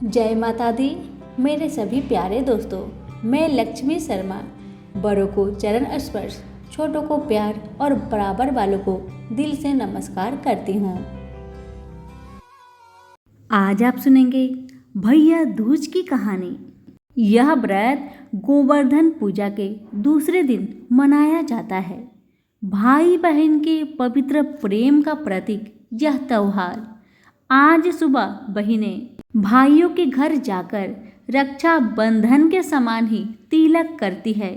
जय माता दी। मेरे सभी प्यारे दोस्तों, मैं लक्ष्मी शर्मा बड़ों को चरण स्पर्श, छोटों को प्यार और बराबर वालों को दिल से नमस्कार करती हूँ। आज आप सुनेंगे भैया दूज की कहानी। यह व्रत गोवर्धन पूजा के दूसरे दिन मनाया जाता है। भाई बहन के पवित्र प्रेम का प्रतीक यह त्योहार। आज सुबह बहनें भाइयों के घर जाकर रक्षा बंधन के समान ही तिलक करती है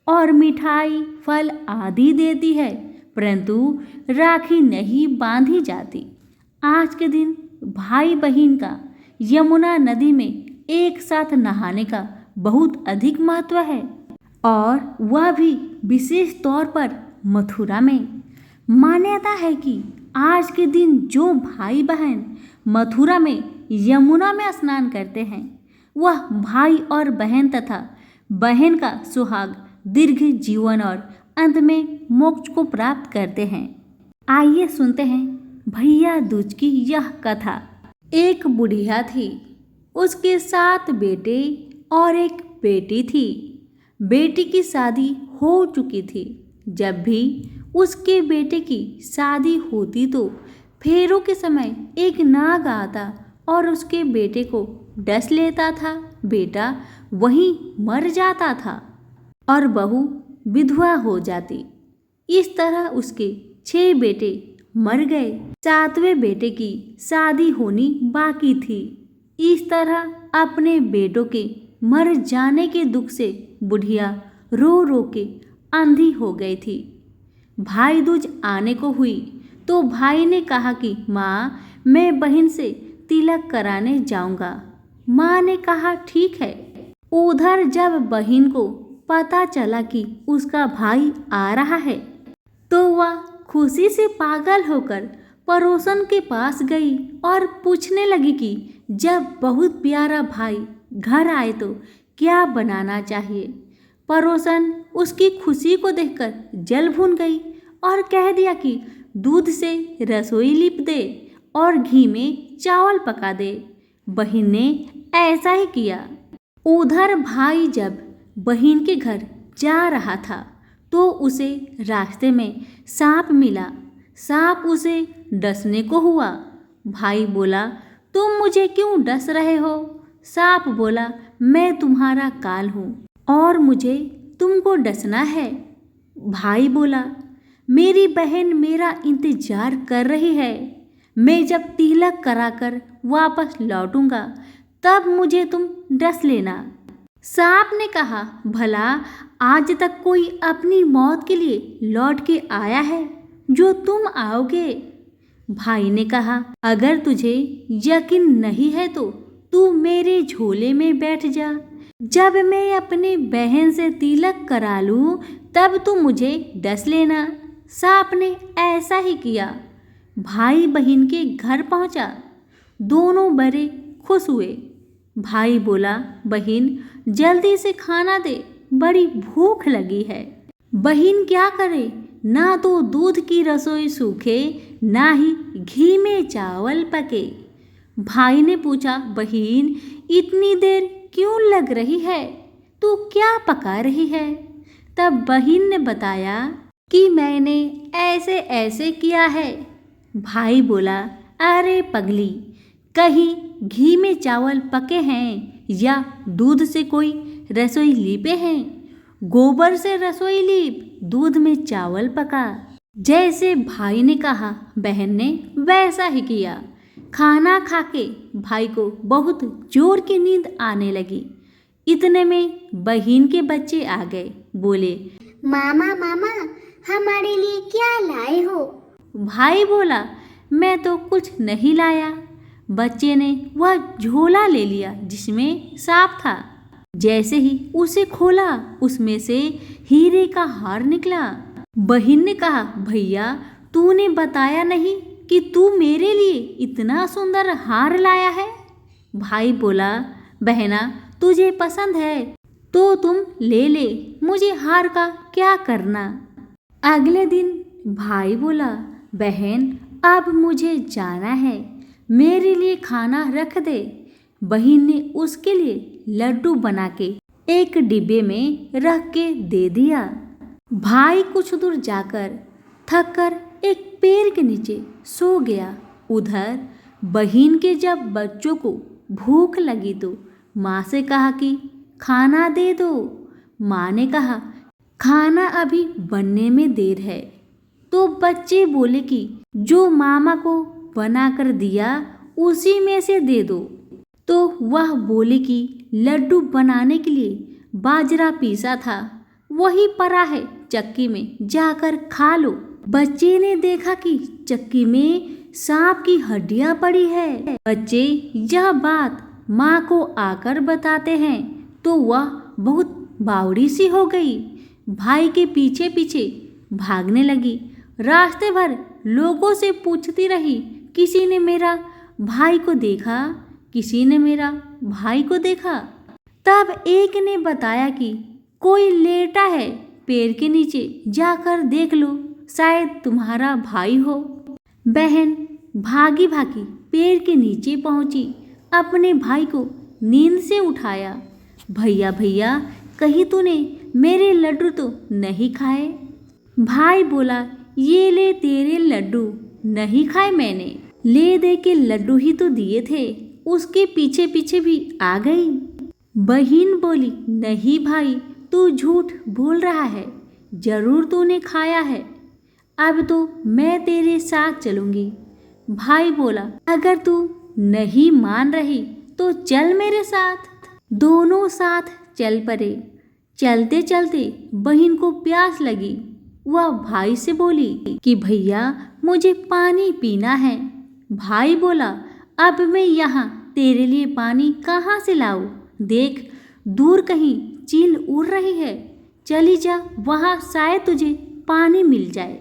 और मिठाई फल आदि देती है, परंतु राखी नहीं बांधी जाती। आज के दिन भाई बहन का यमुना नदी में एक साथ नहाने का बहुत अधिक महत्व है, और वह भी विशेष तौर पर मथुरा में। मान्यता है कि आज के दिन जो भाई बहन मथुरा में यमुना में स्नान करते हैं, वह भाई और बहन तथा बहन का सुहाग, दीर्घ जीवन और अंत में मोक्ष को प्राप्त करते हैं। आइए सुनते हैं भैया दूज की यह कथा। एक बुढ़िया थी, उसके 7 बेटे और एक बेटी थी। बेटी की शादी हो चुकी थी। जब भी उसके बेटे की शादी होती तो फेरों के समय एक नाग आता और उसके बेटे को डस लेता था। बेटा वहीं मर जाता था और बहू विधवा हो जाती। इस तरह उसके 6 बेटे मर गए। 7वें बेटे की शादी होनी बाकी थी। इस तरह अपने बेटों के मर जाने के दुख से बुढ़िया रो रो के अंधी हो गई थी। भाई दूज आने को हुई तो भाई ने कहा कि माँ, मैं बहन से तिलक कराने जाऊंगा। माँ ने कहा ठीक है। उधर जब बहन को पता चला कि उसका भाई आ रहा है तो वह खुशी से पागल होकर पड़ोसन के पास गई और पूछने लगी कि जब बहुत प्यारा भाई घर आए तो क्या बनाना चाहिए। पड़ोसन उसकी खुशी को देखकर जल भून गई और कह दिया कि दूध से रसोई लिप दे और घी में चावल पका दे। बहन ने ऐसा ही किया। उधर भाई जब बहन के घर जा रहा था तो उसे रास्ते में सांप मिला। सांप उसे डसने को हुआ। भाई बोला, तुम मुझे क्यों डस रहे हो? सांप बोला, मैं तुम्हारा काल हूँ और मुझे तुमको डसना है। भाई बोला, मेरी बहन मेरा इंतजार कर रही है। मैं जब तिलक कराकर वापस लौटूंगा तब मुझे तुम डस लेना। सांप ने कहा, भला आज तक कोई अपनी मौत के लिए लौट के आया है जो तुम आओगे? भाई ने कहा, अगर तुझे यकीन नहीं है तो तू मेरे झोले में बैठ जा। जब मैं अपने बहन से तिलक करा लूं तब तू मुझे डस लेना। सांप ने ऐसा ही किया। भाई बहन के घर पहुंचा। दोनों बड़े खुश हुए। भाई बोला, बहन जल्दी से खाना दे, बड़ी भूख लगी है। बहन क्या करे, ना तो दूध की रसोई सूखे ना ही घी में चावल पके। भाई ने पूछा, बहन इतनी देर क्यों लग रही है? तू क्या पका रही है? तब बहन ने बताया कि मैंने ऐसे ऐसे किया है। भाई बोला, अरे पगली, कहीं घी में चावल पके हैं या दूध से कोई रसोई लीपे हैं? गोबर से रसोई लीप, दूध में चावल पका। जैसे भाई ने कहा बहन ने वैसा ही किया। खाना खाके भाई को बहुत जोर की नींद आने लगी। इतने में बहन के बच्चे आ गए। बोले, मामा मामा, हमारे लिए क्या लाए हो? भाई बोला, मैं तो कुछ नहीं लाया। बच्चे ने वह झोला ले लिया जिसमें सांप था। जैसे ही उसे खोला उसमें से हीरे का हार निकला। बहन ने कहा, भैया तूने बताया नहीं कि तू मेरे लिए इतना सुंदर हार लाया है। भाई बोला, बहना तुझे पसंद है तो तुम ले ले, मुझे हार का क्या करना। अगले दिन भाई बोला, बहन अब मुझे जाना है, मेरे लिए खाना रख दे। बहन ने उसके लिए लड्डू बना के एक डिब्बे में रख के दे दिया। भाई कुछ दूर जाकर थककर एक पेड़ के नीचे सो गया। उधर बहन के जब बच्चों को भूख लगी तो माँ से कहा कि खाना दे दो। माँ ने कहा खाना अभी बनने में देर है। तो बच्चे बोले कि जो मामा को बना कर दिया उसी में से दे दो। तो वह बोले कि लड्डू बनाने के लिए बाजरा पीसा था, वही पड़ा है चक्की में, जाकर खा लो। बच्चे ने देखा कि चक्की में सांप की हड्डियां पड़ी है। बच्चे यह बात माँ को आकर बताते हैं तो वह बहुत बावड़ी सी हो गई। भाई के पीछे पीछे भागने लगी। रास्ते भर लोगों से पूछती रही, किसी ने मेरा भाई को देखा, किसी ने मेरा भाई को देखा। तब एक ने बताया कि कोई लेटा है पेड़ के नीचे, जाकर देख लो, शायद तुम्हारा भाई हो। बहन भागी भागी पेड़ के नीचे पहुंची, अपने भाई को नींद से उठाया। भैया भैया, कहीं तूने मेरे लड्डू तो नहीं खाए? भाई बोला, ये ले तेरे लड्डू, नहीं खाए मैंने, ले दे के लड्डू ही तो दिए थे, उसके पीछे पीछे भी आ गई। बहन बोली, नहीं भाई, तू झूठ बोल रहा है, जरूर तूने खाया है, अब तो मैं तेरे साथ चलूंगी। भाई बोला, अगर तू नहीं मान रही तो चल मेरे साथ। दोनों साथ चल पड़े। चलते चलते बहन को प्यास लगी। वह भाई से बोली कि भैया मुझे पानी पीना है। भाई बोला, अब मैं यहाँ तेरे लिए पानी कहाँ से लाऊं? देख दूर कहीं चील उड़ रही है, चली जा, वहाँ शायद तुझे पानी मिल जाए।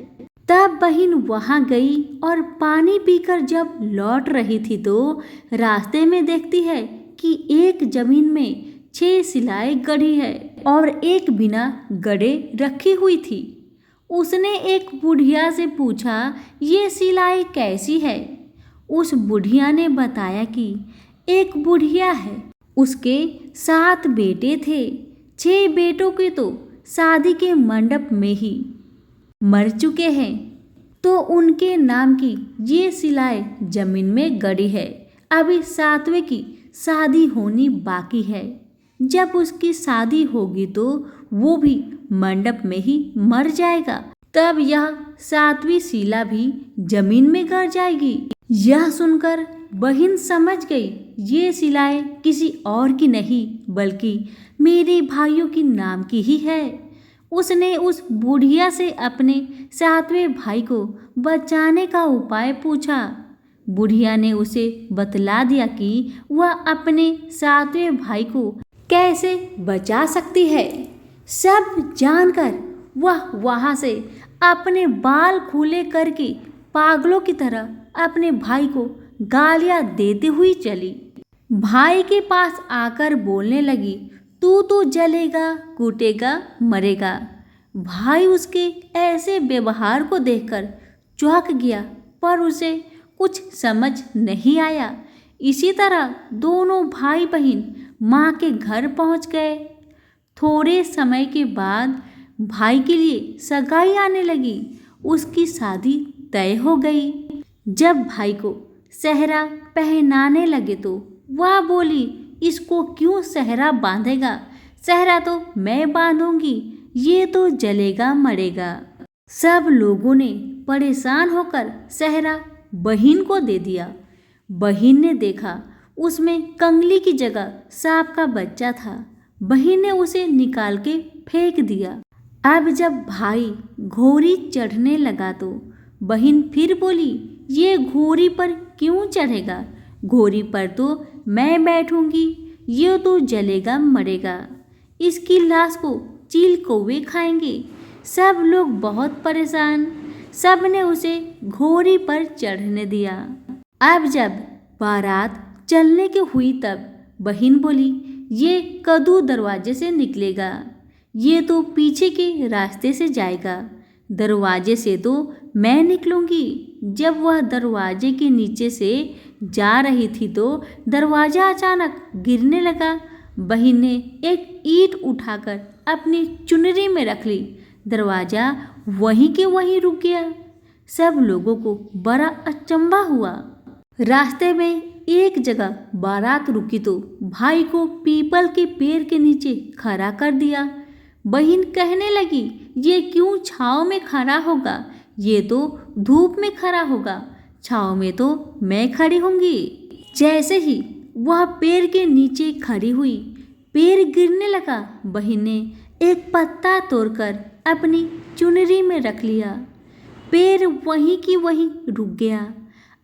तब बहन वहाँ गई और पानी पीकर जब लौट रही थी तो रास्ते में देखती है कि एक जमीन में 6 सिलाई गड़ी है और एक बिना गड़े रखी हुई थी। उसने एक बुढ़िया से पूछा, ये सिलाई कैसी है? उस बुढ़िया ने बताया कि एक बुढ़िया है, उसके 7 बेटे थे, 6 बेटों के तो शादी के मंडप में ही मर चुके हैं, तो उनके नाम की ये सिलाई जमीन में गड़ी है। अभी 7वें की शादी होनी बाकी है। जब उसकी शादी होगी तो वो भी मंडप में ही मर जाएगा, तब यह 7वीं शिला भी जमीन में गिर जाएगी। यह सुनकर बहन समझ गई, ये सिलाई किसी और की नहीं बल्कि मेरे भाइयों की नाम की ही है। उसने उस बुढ़िया से अपने 7वें भाई को बचाने का उपाय पूछा। बुढ़िया ने उसे बतला दिया कि वह अपने 7वें भाई को कैसे बचा सकती है। सब जानकर वह वहाँ से अपने बाल खुले करके पागलों की तरह अपने भाई को गालियाँ देती हुई चली। भाई के पास आकर बोलने लगी, तू तो जलेगा, कूटेगा, मरेगा। भाई उसके ऐसे व्यवहार को देखकर चौंक गया, पर उसे कुछ समझ नहीं आया। इसी तरह दोनों भाई बहन माँ के घर पहुँच गए। थोड़े समय के बाद भाई के लिए सगाई आने लगी। उसकी शादी तय हो गई। जब भाई को सेहरा पहनाने लगे तो वह बोली, इसको क्यों सेहरा बांधेगा? सेहरा तो मैं बांधूंगी, ये तो जलेगा मरेगा। सब लोगों ने परेशान होकर सेहरा बहन को दे दिया। बहन ने देखा उसमें कंगली की जगह सांप का बच्चा था। बहन ने उसे निकाल के फेंक दिया। अब जब भाई घोड़ी चढ़ने लगा तो बहन फिर बोली, ये घोड़ी पर क्यों चढ़ेगा? घोड़ी पर तो मैं बैठूंगी, ये तो जलेगा मरेगा, इसकी लाश को चील कौवे खाएंगे। सब लोग बहुत परेशान। सब ने उसे घोड़ी पर चढ़ने दिया। अब जब बारात चलने की हुई तब बहन बोली, ये कद्दू दरवाजे से निकलेगा, ये तो पीछे के रास्ते से जाएगा, दरवाजे से तो मैं निकलूंगी। जब वह दरवाजे के नीचे से जा रही थी तो दरवाजा अचानक गिरने लगा। बहन ने एक ईंट उठाकर अपनी चुनरी में रख ली। दरवाजा वहीं के वहीं रुक गया। सब लोगों को बड़ा अचंभा हुआ। रास्ते में एक जगह बारात रुकी तो भाई को पीपल के पेड़ के नीचे खड़ा कर दिया। बहन कहने लगी, ये क्यों छांव में खड़ा होगा, ये तो धूप में खड़ा होगा, छांव में तो मैं खड़ी होंगी। जैसे ही वह पेड़ के नीचे खड़ी हुई, पेड़ गिरने लगा। बहन ने एक पत्ता तोड़कर अपनी चुनरी में रख लिया। पेड़ वहीं की वहीं रुक गया।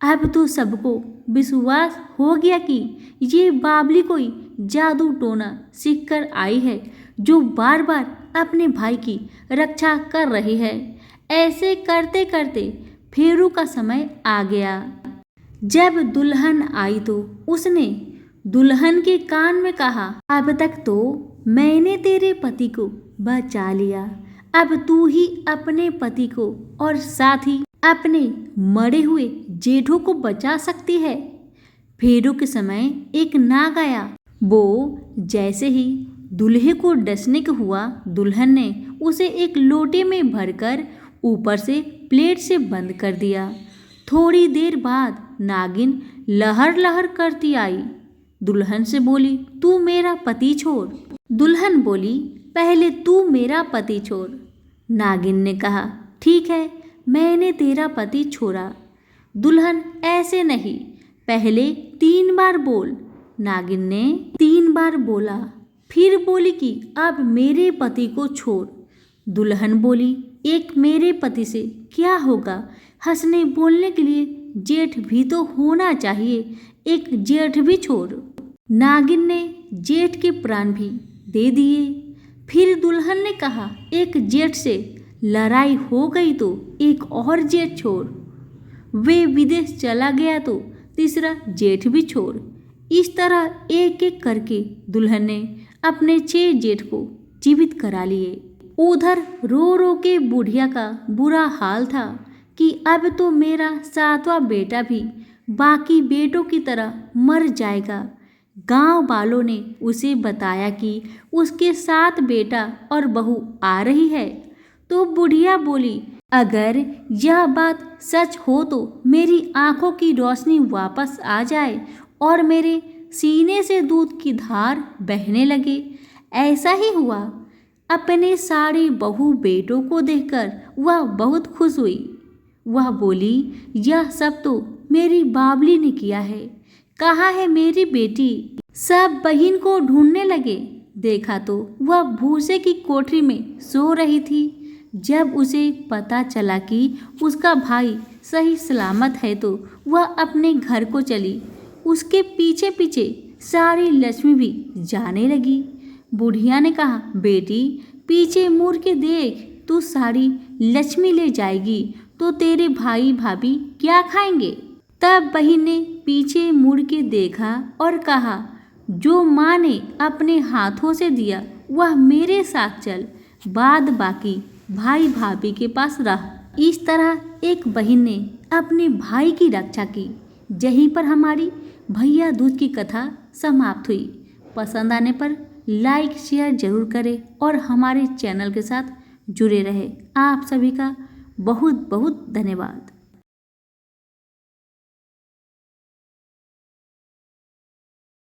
अब तो सबको विश्वास हो गया कि ये बाबली कोई जादू टोना सीख कर आई है, जो बार बार अपने भाई की रक्षा कर रही है। ऐसे करते करते फेरू का समय आ गया। जब दुल्हन आई तो उसने दुल्हन के कान में कहा, अब तक तो मैंने तेरे पति को बचा लिया, अब तू ही अपने पति को और साथ ही अपने मरे हुए जेठों को बचा सकती है। फेरू के समय एक नाग आया। वो जैसे ही दूल्हे को डसने को हुआ, दुल्हन ने उसे एक लोटे में भरकर ऊपर से प्लेट से बंद कर दिया। थोड़ी देर बाद नागिन लहर लहर करती आई। दुल्हन से बोली, तू मेरा पति छोड़। दुल्हन बोली, पहले तू मेरा पति छोड़। नागिन ने कहा, ठीक है, मैंने तेरा पति छोड़ा। दुल्हन, ऐसे नहीं, पहले 3 बार बोल। नागिन ने 3 बार बोला। फिर बोली कि अब मेरे पति को छोड़। दुल्हन बोली, एक मेरे पति से क्या होगा, हंसने बोलने के लिए जेठ भी तो होना चाहिए, एक जेठ भी छोड़। नागिन ने जेठ के प्राण भी दे दिए। फिर दुल्हन ने कहा, एक जेठ से लड़ाई हो गई तो एक और जेठ छोड़। वे विदेश चला गया तो तीसरा जेठ भी छोड़। इस तरह एक एक करके दुल्हन ने अपने 6 जेठ को जीवित करा लिए। उधर रो रो के बुढ़िया का बुरा हाल था कि अब तो मेरा 7वां बेटा भी बाकी बेटों की तरह मर जाएगा। गांव वालों ने उसे बताया कि उसके 7 बेटा और बहू आ रही है। तो बुढ़िया बोली, अगर यह बात सच हो तो मेरी आंखों की रोशनी वापस आ जाए और मेरे सीने से दूध की धार बहने लगे। ऐसा ही हुआ। अपने सारे बहू बेटों को देखकर वह बहुत खुश हुई। वह बोली, यह सब तो मेरी बाबली ने किया है, कहाँ है मेरी बेटी। सब बहन को ढूंढने लगे। देखा तो वह भूसे की कोठरी में सो रही थी। जब उसे पता चला कि उसका भाई सही सलामत है तो वह अपने घर को चली। उसके पीछे पीछे सारी लक्ष्मी भी जाने लगी। बुढ़िया ने कहा, बेटी पीछे मुड़ के देख, तू सारी लक्ष्मी ले जाएगी तो तेरे भाई भाभी क्या खाएंगे। तब बहन ने पीछे मुड़ के देखा और कहा, जो माँ ने अपने हाथों से दिया वह मेरे साथ चल, बाद बाकी भाई भाभी के पास रह। इस तरह एक बहन ने अपने भाई की रक्षा की। यहीं पर हमारी भैया दूज की कथा समाप्त हुई। पसंद आने पर लाइक शेयर जरूर करें और हमारे चैनल के साथ जुड़े रहे। आप सभी का बहुत बहुत धन्यवाद।